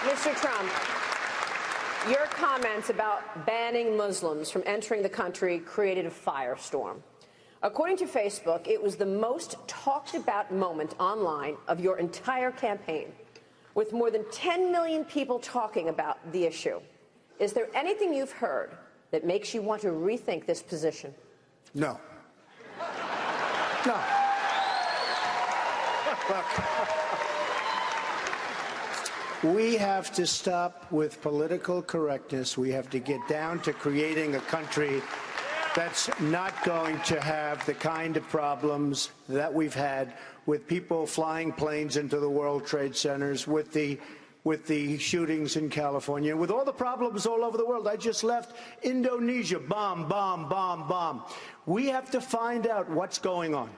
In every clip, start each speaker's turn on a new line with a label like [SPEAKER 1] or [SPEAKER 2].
[SPEAKER 1] Mr. Trump, your comments about banning Muslims from entering the country created a firestorm. According to Facebook, it was the most talked about moment online of your entire campaign, with more than 10 million people talking about the issue. Is there anything you've heard that makes you want to rethink this position?
[SPEAKER 2] No. No. Look. We have to stop with political correctness. We have to get down to creating a country that's not going to have the kind of problems that we've had with people flying planes into the World Trade Centers, with the shootings in California, with all the problems all over the world. I just left Indonesia. Bomb, bomb, bomb, bomb. We have to find out what's going on.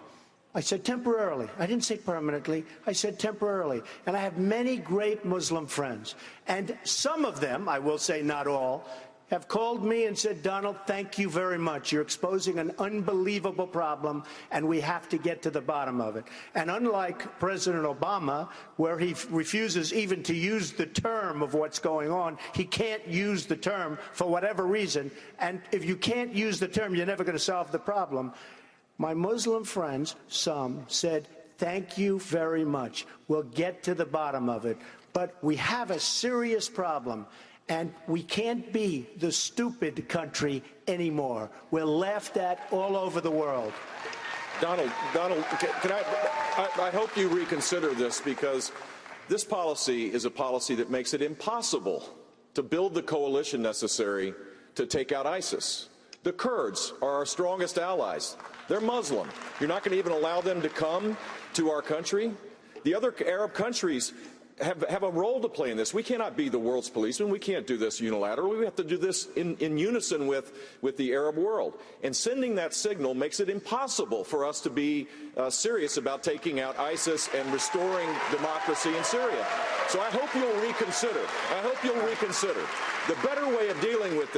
[SPEAKER 2] I said temporarily. I didn't say permanently. I said temporarily. And I have many great Muslim friends. And some of them, I will say not all, have called me and said, Donald, thank you very much. You're exposing an unbelievable problem, and we have to get to the bottom of it. And unlike President Obama, where he refuses even to use the term of what's going on, he can't use the term for whatever reason. And if you can't use the term, you're never going to solve the problem. My Muslim friends, some, said, thank you very much. We'll get to the bottom of it. But we have a serious problem, and we can't be the stupid country anymore. We're laughed at all over the world.
[SPEAKER 3] Donald, I hope you reconsider this, because this policy is a policy that makes it impossible to build the coalition necessary to take out ISIS. The Kurds are our strongest allies. They're Muslim. You're not going to even allow them to come to our country? The other Arab countries have a role to play in this. We cannot be the world's policeman. We can't do this unilaterally. We have to do this in unison with the Arab world. And sending that signal makes it impossible for us to be serious about taking out ISIS and restoring democracy in Syria. So I hope you'll reconsider. I hope you'll reconsider. The better way of dealing with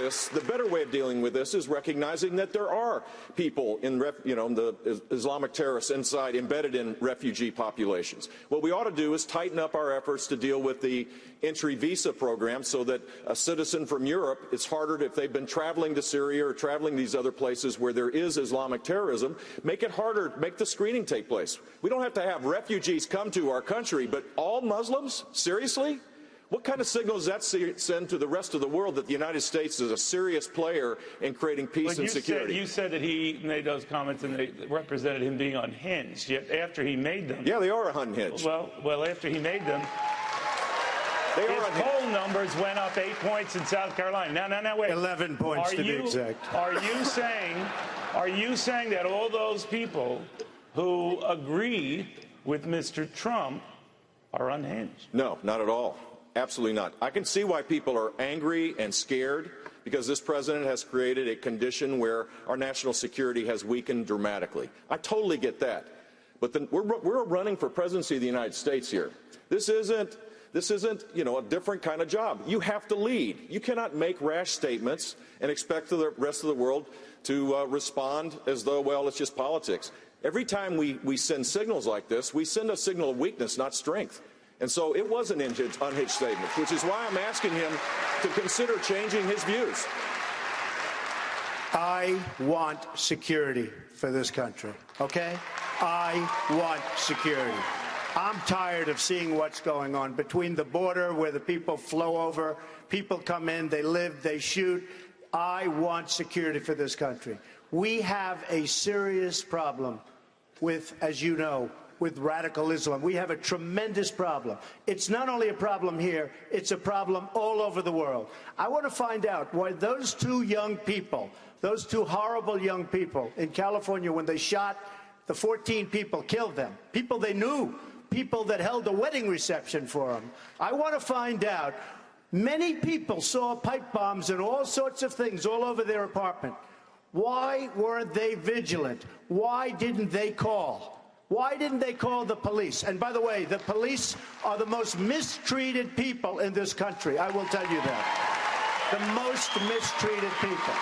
[SPEAKER 3] this, is recognizing that there are people in, the Islamic terrorists embedded in refugee populations. What we ought to do is tighten up our efforts to deal with the entry visa program, so that a citizen from Europe, it's harder if they've been traveling to Syria or traveling these other places where there is Islamic terrorism, make it harder, make the screening take place. We don't have to have refugees come to our country, but all Muslims? Seriously? What kind of signal does that send to the rest of the world that the United States is a serious player in creating peace and security?
[SPEAKER 4] You said that he made those comments and they represented him being unhinged. Yet after he made them...
[SPEAKER 3] Yeah, they are unhinged.
[SPEAKER 4] Well, after he made them...
[SPEAKER 3] His
[SPEAKER 4] poll numbers went up 8 points in South Carolina. Now, wait.
[SPEAKER 2] 11 points to be exact.
[SPEAKER 4] Are you saying that all those people who agree with Mr. Trump are unhinged?
[SPEAKER 3] No, not at all. Absolutely not. I can see why people are angry and scared, because this president has created a condition where our national security has weakened dramatically. I totally get that. But we're running for presidency of the United States here. This isn't, a different kind of job. You have to lead. You cannot make rash statements and expect the rest of the world to respond as though, well, it's just politics. Every time we send signals like this, we send a signal of weakness, not strength. And so it was an unhinged statement, which is why I'm asking him to consider changing his views.
[SPEAKER 2] I want security for this country, okay? I want security. I'm tired of seeing what's going on between the border, where the people flow over, people come in, they live, they shoot. I want security for this country. We have a serious problem with, as you know, with radical Islam. We have a tremendous problem. It's not only a problem here, it's a problem all over the world. I want to find out why those two young people, those two horrible young people in California, when they shot the 14 people, killed them, people they knew, people that held a wedding reception for them. I want to find out, many people saw pipe bombs and all sorts of things all over their apartment. Why weren't they vigilant? Why didn't they call? Why didn't they call the police? And by the way, the police are the most mistreated people in this country. I will tell you that. The most mistreated people.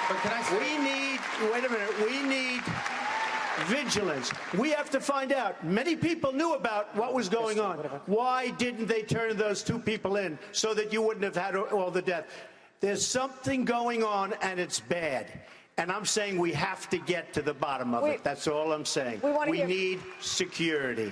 [SPEAKER 5] But can I say...
[SPEAKER 2] We need, wait a minute, we need vigilance. We have to find out. Many people knew about what was going on. Why didn't they turn those 2 people in so that you wouldn't have had all the death? There's something going on, and it's bad. And I'm saying we have to get to the bottom of it. That's all I'm saying. We need security.